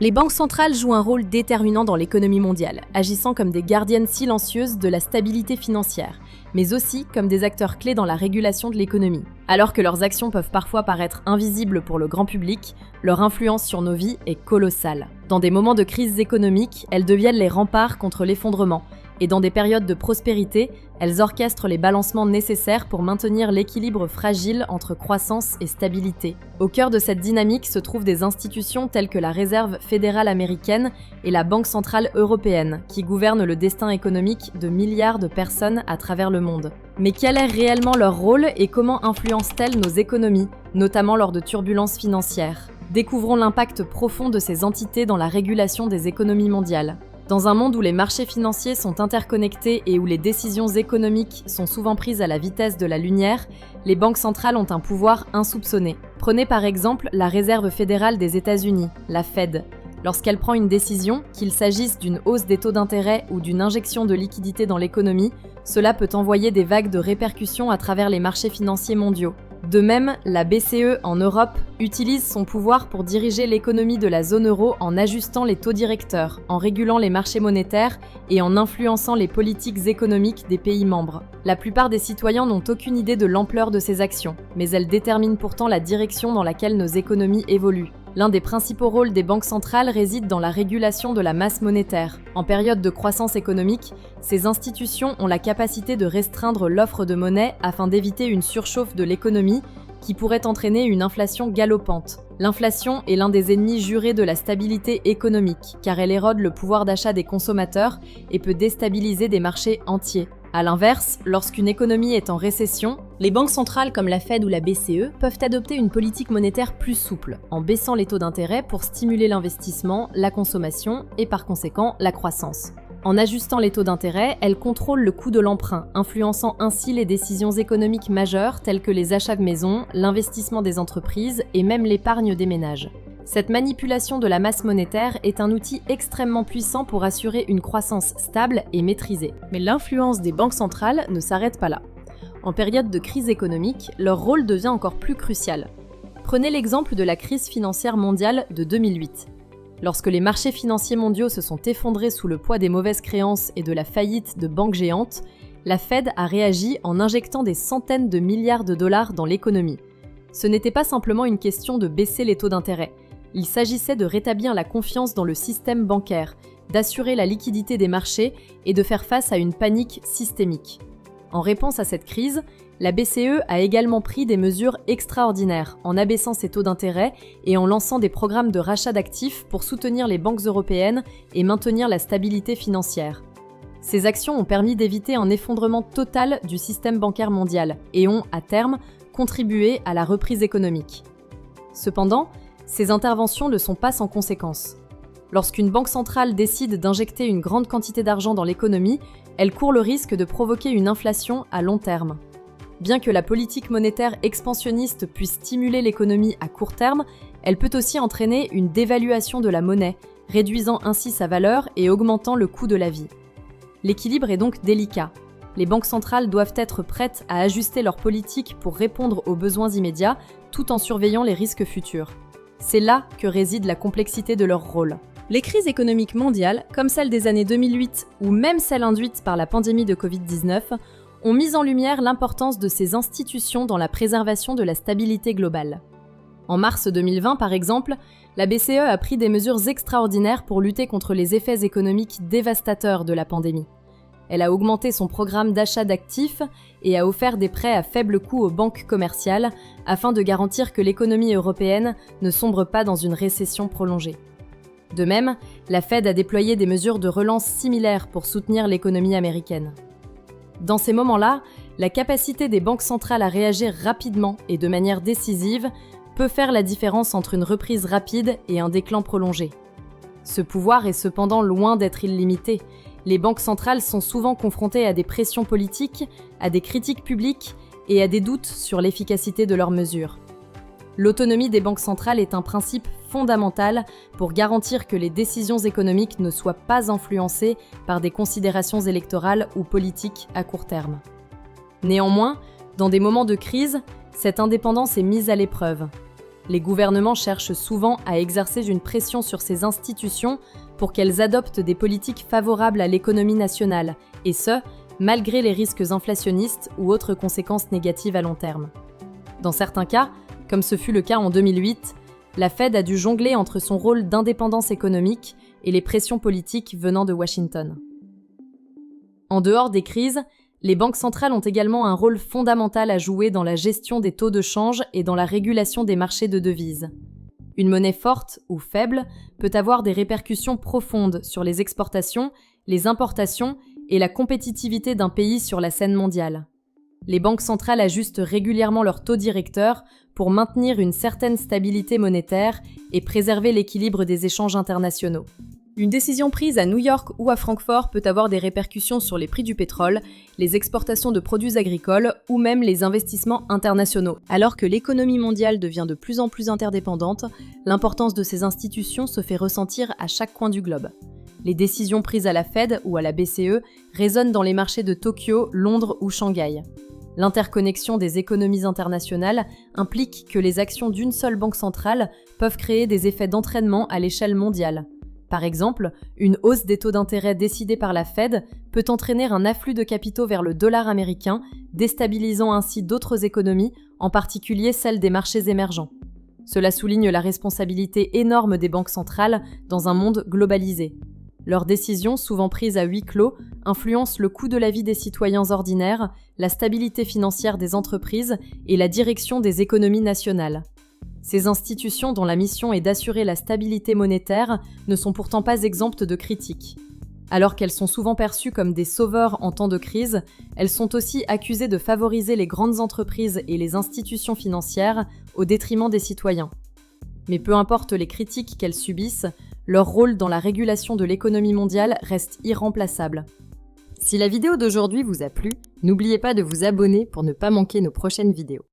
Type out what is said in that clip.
Les banques centrales jouent un rôle déterminant dans l'économie mondiale, agissant comme des gardiennes silencieuses de la stabilité financière, mais aussi comme des acteurs clés dans la régulation de l'économie. Alors que leurs actions peuvent parfois paraître invisibles pour le grand public, leur influence sur nos vies est colossale. Dans des moments de crise économique, elles deviennent les remparts contre l'effondrement, et dans des périodes de prospérité, elles orchestrent les balancements nécessaires pour maintenir l'équilibre fragile entre croissance et stabilité. Au cœur de cette dynamique se trouvent des institutions telles que la Réserve fédérale américaine et la Banque centrale européenne, qui gouvernent le destin économique de milliards de personnes à travers le monde. Mais quel est réellement leur rôle et comment influencent-elles nos économies, notamment lors de turbulences financières ? Découvrons l'impact profond de ces entités dans la régulation des économies mondiales. Dans un monde où les marchés financiers sont interconnectés et où les décisions économiques sont souvent prises à la vitesse de la lumière, les banques centrales ont un pouvoir insoupçonné. Prenez par exemple la Réserve fédérale des États-Unis, la Fed. Lorsqu'elle prend une décision, qu'il s'agisse d'une hausse des taux d'intérêt ou d'une injection de liquidités dans l'économie, cela peut envoyer des vagues de répercussions à travers les marchés financiers mondiaux. De même, la BCE en Europe utilise son pouvoir pour diriger l'économie de la zone euro en ajustant les taux directeurs, en régulant les marchés monétaires et en influençant les politiques économiques des pays membres. La plupart des citoyens n'ont aucune idée de l'ampleur de ces actions, mais elles déterminent pourtant la direction dans laquelle nos économies évoluent. L'un des principaux rôles des banques centrales réside dans la régulation de la masse monétaire. En période de croissance économique, ces institutions ont la capacité de restreindre l'offre de monnaie afin d'éviter une surchauffe de l'économie qui pourrait entraîner une inflation galopante. L'inflation est l'un des ennemis jurés de la stabilité économique, car elle érode le pouvoir d'achat des consommateurs et peut déstabiliser des marchés entiers. A l'inverse, lorsqu'une économie est en récession, les banques centrales comme la Fed ou la BCE peuvent adopter une politique monétaire plus souple, en baissant les taux d'intérêt pour stimuler l'investissement, la consommation et par conséquent la croissance. En ajustant les taux d'intérêt, elles contrôlent le coût de l'emprunt, influençant ainsi les décisions économiques majeures telles que les achats de maisons, l'investissement des entreprises et même l'épargne des ménages. Cette manipulation de la masse monétaire est un outil extrêmement puissant pour assurer une croissance stable et maîtrisée. Mais l'influence des banques centrales ne s'arrête pas là. En période de crise économique, leur rôle devient encore plus crucial. Prenez l'exemple de la crise financière mondiale de 2008. Lorsque les marchés financiers mondiaux se sont effondrés sous le poids des mauvaises créances et de la faillite de banques géantes, la Fed a réagi en injectant des centaines de milliards de dollars dans l'économie. Ce n'était pas simplement une question de baisser les taux d'intérêt. Il s'agissait de rétablir la confiance dans le système bancaire, d'assurer la liquidité des marchés et de faire face à une panique systémique. En réponse à cette crise, la BCE a également pris des mesures extraordinaires en abaissant ses taux d'intérêt et en lançant des programmes de rachat d'actifs pour soutenir les banques européennes et maintenir la stabilité financière. Ces actions ont permis d'éviter un effondrement total du système bancaire mondial et ont, à terme, contribué à la reprise économique. Cependant, ces interventions ne sont pas sans conséquences. Lorsqu'une banque centrale décide d'injecter une grande quantité d'argent dans l'économie, elle court le risque de provoquer une inflation à long terme. Bien que la politique monétaire expansionniste puisse stimuler l'économie à court terme, elle peut aussi entraîner une dévaluation de la monnaie, réduisant ainsi sa valeur et augmentant le coût de la vie. L'équilibre est donc délicat. Les banques centrales doivent être prêtes à ajuster leur politique pour répondre aux besoins immédiats, tout en surveillant les risques futurs. C'est là que réside la complexité de leur rôle. Les crises économiques mondiales, comme celle des années 2008 ou même celle induite par la pandémie de Covid-19, ont mis en lumière l'importance de ces institutions dans la préservation de la stabilité globale. En mars 2020, par exemple, la BCE a pris des mesures extraordinaires pour lutter contre les effets économiques dévastateurs de la pandémie. Elle a augmenté son programme d'achat d'actifs et a offert des prêts à faible coût aux banques commerciales afin de garantir que l'économie européenne ne sombre pas dans une récession prolongée. De même, la Fed a déployé des mesures de relance similaires pour soutenir l'économie américaine. Dans ces moments-là, la capacité des banques centrales à réagir rapidement et de manière décisive peut faire la différence entre une reprise rapide et un déclin prolongé. Ce pouvoir est cependant loin d'être illimité. Les banques centrales sont souvent confrontées à des pressions politiques, à des critiques publiques et à des doutes sur l'efficacité de leurs mesures. L'autonomie des banques centrales est un principe fondamental pour garantir que les décisions économiques ne soient pas influencées par des considérations électorales ou politiques à court terme. Néanmoins, dans des moments de crise, cette indépendance est mise à l'épreuve. Les gouvernements cherchent souvent à exercer une pression sur ces institutions pour qu'elles adoptent des politiques favorables à l'économie nationale, et ce, malgré les risques inflationnistes ou autres conséquences négatives à long terme. Dans certains cas, comme ce fut le cas en 2008, la Fed a dû jongler entre son rôle d'indépendance économique et les pressions politiques venant de Washington. En dehors des crises, les banques centrales ont également un rôle fondamental à jouer dans la gestion des taux de change et dans la régulation des marchés de devises. Une monnaie forte ou faible peut avoir des répercussions profondes sur les exportations, les importations et la compétitivité d'un pays sur la scène mondiale. Les banques centrales ajustent régulièrement leurs taux directeurs pour maintenir une certaine stabilité monétaire et préserver l'équilibre des échanges internationaux. Une décision prise à New York ou à Francfort peut avoir des répercussions sur les prix du pétrole, les exportations de produits agricoles ou même les investissements internationaux. Alors que l'économie mondiale devient de plus en plus interdépendante, l'importance de ces institutions se fait ressentir à chaque coin du globe. Les décisions prises à la Fed ou à la BCE résonnent dans les marchés de Tokyo, Londres ou Shanghai. L'interconnexion des économies internationales implique que les actions d'une seule banque centrale peuvent créer des effets d'entraînement à l'échelle mondiale. Par exemple, une hausse des taux d'intérêt décidée par la Fed peut entraîner un afflux de capitaux vers le dollar américain, déstabilisant ainsi d'autres économies, en particulier celles des marchés émergents. Cela souligne la responsabilité énorme des banques centrales dans un monde globalisé. Leurs décisions, souvent prises à huis clos, influencent le coût de la vie des citoyens ordinaires, la stabilité financière des entreprises et la direction des économies nationales. Ces institutions, dont la mission est d'assurer la stabilité monétaire, ne sont pourtant pas exemptes de critiques. Alors qu'elles sont souvent perçues comme des sauveurs en temps de crise, elles sont aussi accusées de favoriser les grandes entreprises et les institutions financières au détriment des citoyens. Mais peu importe les critiques qu'elles subissent, leur rôle dans la régulation de l'économie mondiale reste irremplaçable. Si la vidéo d'aujourd'hui vous a plu, n'oubliez pas de vous abonner pour ne pas manquer nos prochaines vidéos.